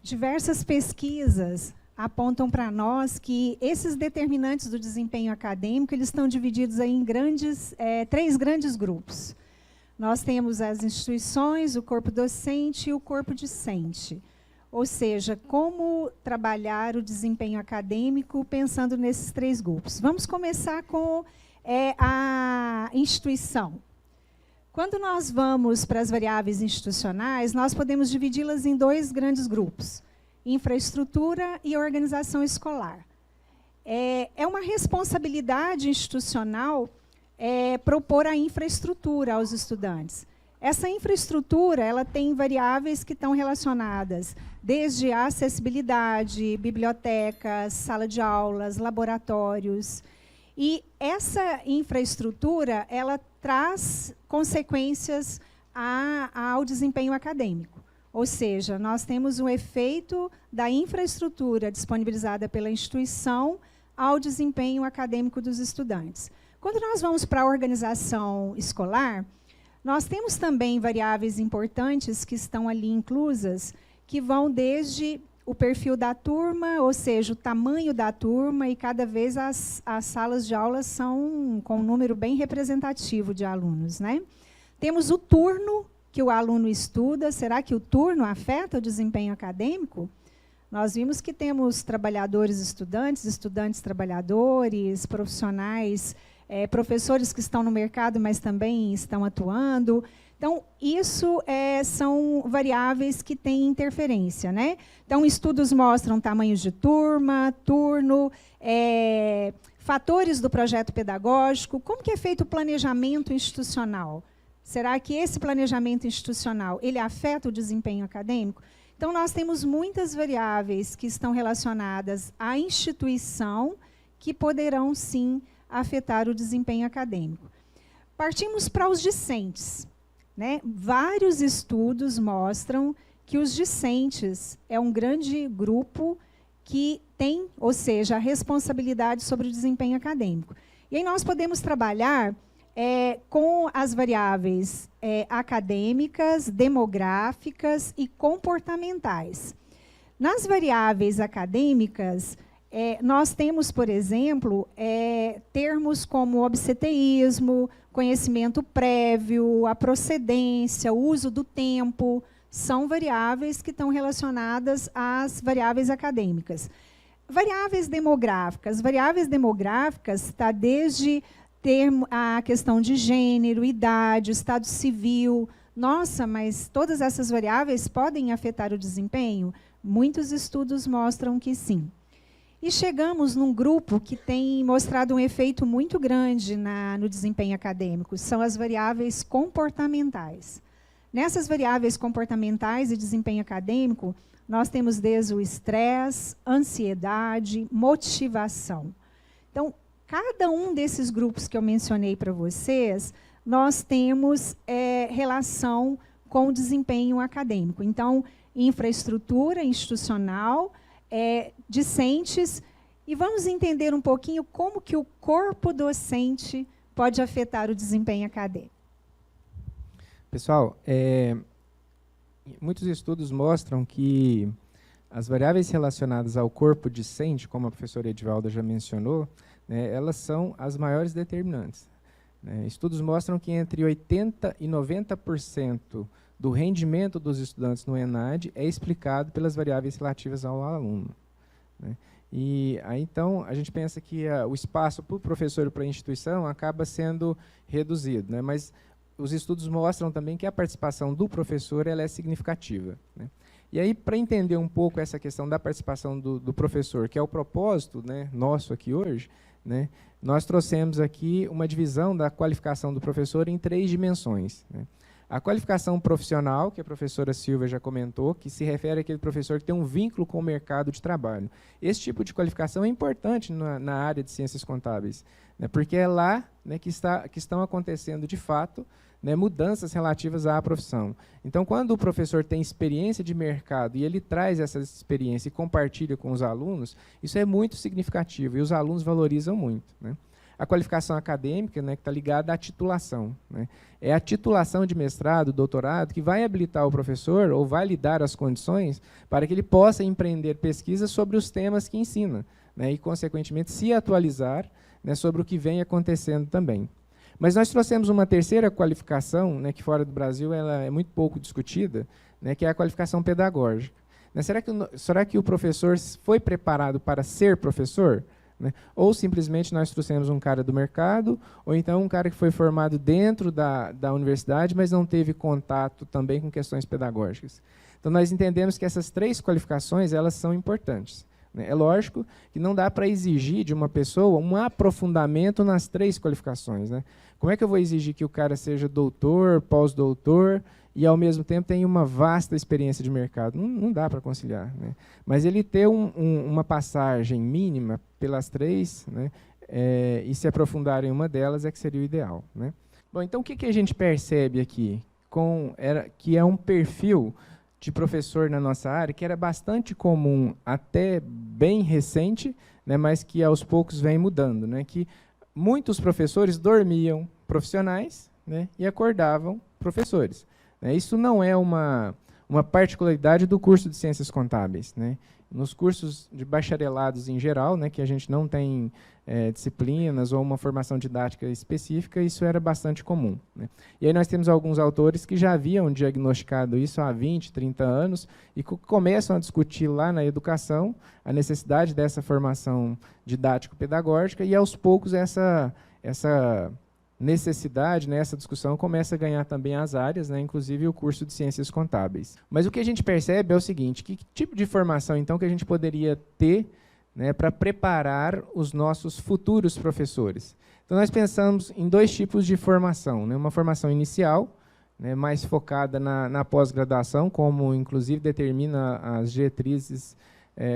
diversas pesquisas apontam para nós que esses determinantes do desempenho acadêmico eles estão divididos aí em três grandes grupos. Nós temos as instituições, o corpo docente e o corpo discente. Ou seja, como trabalhar o desempenho acadêmico pensando nesses três grupos. Vamos começar com a instituição. Quando nós vamos para as variáveis institucionais, nós podemos dividi-las em dois grandes grupos: infraestrutura e organização escolar. É uma responsabilidade institucional propor a infraestrutura aos estudantes. Essa infraestrutura ela tem variáveis que estão relacionadas desde a acessibilidade, bibliotecas, sala de aulas, laboratórios. E essa infraestrutura ela traz consequências ao desempenho acadêmico. Ou seja, nós temos um efeito da infraestrutura disponibilizada pela instituição ao desempenho acadêmico dos estudantes. Quando nós vamos para a organização escolar, nós temos também variáveis importantes que estão ali inclusas, que vão desde o perfil da turma, ou seja, o tamanho da turma, e cada vez as salas de aula são com um número bem representativo de alunos, né? Temos o turno que o aluno estuda. Será que o turno afeta o desempenho acadêmico? Nós vimos que temos trabalhadores estudantes, estudantes trabalhadores, profissionais, professores que estão no mercado, mas também estão atuando. Então, isso são variáveis que têm interferência, né? Então, estudos mostram tamanhos de turma, turno, fatores do projeto pedagógico, como que é feito o planejamento institucional. Será que esse planejamento institucional ele afeta o desempenho acadêmico? Então, nós temos muitas variáveis que estão relacionadas à instituição que poderão, sim, afetar o desempenho acadêmico. Partimos para os discentes, né? Vários estudos mostram que os discentes é um grande grupo que tem, ou seja, a responsabilidade sobre o desempenho acadêmico. E aí nós podemos trabalhar com as variáveis acadêmicas, demográficas e comportamentais. Nas variáveis acadêmicas, nós temos, por exemplo, termos como obseteísmo, conhecimento prévio, a procedência, o uso do tempo, são variáveis que estão relacionadas às variáveis acadêmicas. Variáveis demográficas está desde a questão de gênero, idade, estado civil. Nossa, mas todas essas variáveis podem afetar o desempenho? Muitos estudos mostram que sim. E chegamos num grupo que tem mostrado um efeito muito grande no desempenho acadêmico, são as variáveis comportamentais. Nessas variáveis comportamentais e desempenho acadêmico, nós temos desde o estresse, ansiedade, motivação. Então, cada um desses grupos que eu mencionei para vocês, nós temos relação com o desempenho acadêmico. Então, infraestrutura institucional, discentes, e vamos entender um pouquinho como que o corpo docente pode afetar o desempenho acadêmico. Pessoal, muitos estudos mostram que as variáveis relacionadas ao corpo discente, como a professora Edivalda já mencionou, né, elas são as maiores determinantes. Né? Estudos mostram que entre 80% e 90% do rendimento dos estudantes no ENAD é explicado pelas variáveis relativas ao aluno. Né? E aí, então, a gente pensa que o espaço para o professor e para a instituição acaba sendo reduzido, né? Mas os estudos mostram também que a participação do professor ela é significativa. Né? E aí, para entender um pouco essa questão da participação do professor, que é o propósito, né, nosso aqui hoje, né, nós trouxemos aqui uma divisão da qualificação do professor em 3 dimensões. Né? A qualificação profissional, que a professora Silvia já comentou, que se refere àquele professor que tem um vínculo com o mercado de trabalho. Esse tipo de qualificação é importante na área de ciências contábeis, né, porque é lá, né, que estão acontecendo, de fato, né, mudanças relativas à profissão. Então, quando o professor tem experiência de mercado e ele traz essa experiência e compartilha com os alunos, isso é muito significativo e os alunos valorizam muito. Né? a qualificação acadêmica, né, que está ligada à titulação, né? É a titulação de mestrado, doutorado, que vai habilitar o professor ou vai lhe dar as condições para que ele possa empreender pesquisas sobre os temas que ensina, né, e, consequentemente, se atualizar, né, sobre o que vem acontecendo também. Mas nós trouxemos uma terceira qualificação, né, que fora do Brasil ela é muito pouco discutida, né, que é a qualificação pedagógica. Né, será que o professor foi preparado para ser professor? Né? Ou simplesmente nós trouxemos um cara do mercado, ou então um cara que foi formado dentro da universidade, mas não teve contato também com questões pedagógicas. Então nós entendemos que essas 3 qualificações elas são importantes. É lógico que não dá para exigir de uma pessoa um aprofundamento nas 3 qualificações. Né? Como é que eu vou exigir que o cara seja doutor, pós-doutor e, ao mesmo tempo, tenha uma vasta experiência de mercado? Não dá para conciliar. Né? Mas ele ter uma passagem mínima pelas 3, né, e se aprofundar em uma delas é que seria o ideal. Né? Bom, então, o que a gente percebe aqui? Que é um perfil de professor na nossa área, que era bastante comum até bem recente, né, mas que aos poucos vem mudando, né, que muitos professores dormiam profissionais, né, e acordavam professores. Né. Isso não é uma particularidade do curso de Ciências Contábeis. Né. Nos cursos de bacharelados em geral, né, que a gente não tem disciplinas ou uma formação didática específica, isso era bastante comum. Né. E aí nós temos alguns autores que já haviam diagnosticado isso há 20, 30 anos e começam a discutir lá na educação a necessidade dessa formação didático-pedagógica e, aos poucos, essa necessidade, né, essa discussão começa a ganhar também as áreas, né, inclusive o curso de Ciências Contábeis. Mas o que a gente percebe é o seguinte, que tipo de formação, então, que a gente poderia ter, né, para preparar os nossos futuros professores? Então, nós pensamos em 2 tipos de formação. Né, uma formação inicial, né, mais focada na pós-graduação, como, inclusive, determina as diretrizes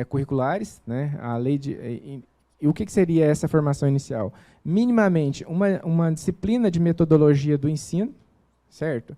curriculares, né, a lei de... E o que seria essa formação inicial? Minimamente, uma disciplina de metodologia do ensino, certo?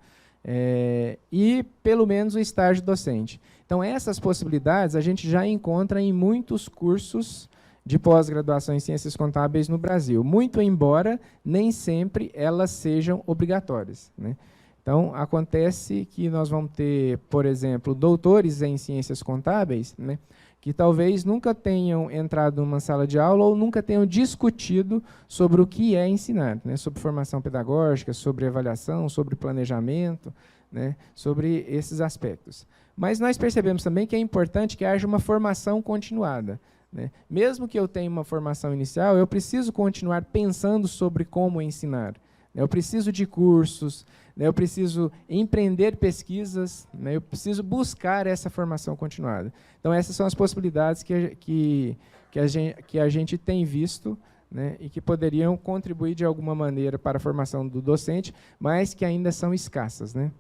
E, pelo menos, o estágio docente. Então, essas possibilidades a gente já encontra em muitos cursos de pós-graduação em Ciências Contábeis no Brasil, muito embora nem sempre elas sejam obrigatórias. Né? Então, acontece que nós vamos ter, por exemplo, doutores em Ciências Contábeis, né, que talvez nunca tenham entrado numa sala de aula ou nunca tenham discutido sobre o que é ensinar, né, sobre formação pedagógica, sobre avaliação, sobre planejamento, né, sobre esses aspectos. Mas nós percebemos também que é importante que haja uma formação continuada. Né? Mesmo que eu tenha uma formação inicial, eu preciso continuar pensando sobre como ensinar. Eu preciso de cursos, né, eu preciso empreender pesquisas, né, eu preciso buscar essa formação continuada. Então, essas são as possibilidades que a gente tem visto, né, e que poderiam contribuir de alguma maneira para a formação do docente, mas que ainda são escassas. Né.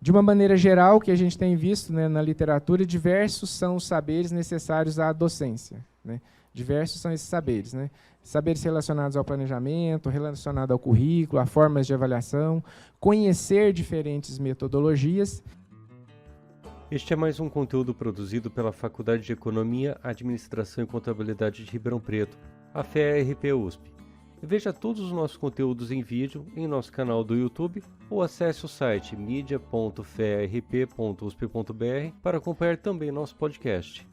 De uma maneira geral, o que a gente tem visto, né, na literatura, diversos são os saberes necessários à docência. Né. Diversos são esses saberes, né? Saberes relacionados ao planejamento, relacionados ao currículo, a formas de avaliação, conhecer diferentes metodologias. Este é mais um conteúdo produzido pela Faculdade de Economia, Administração e Contabilidade de Ribeirão Preto, a FEA-RP USP. Veja todos os nossos conteúdos em vídeo em nosso canal do YouTube ou acesse o site media.fearp.usp.br para acompanhar também nosso podcast.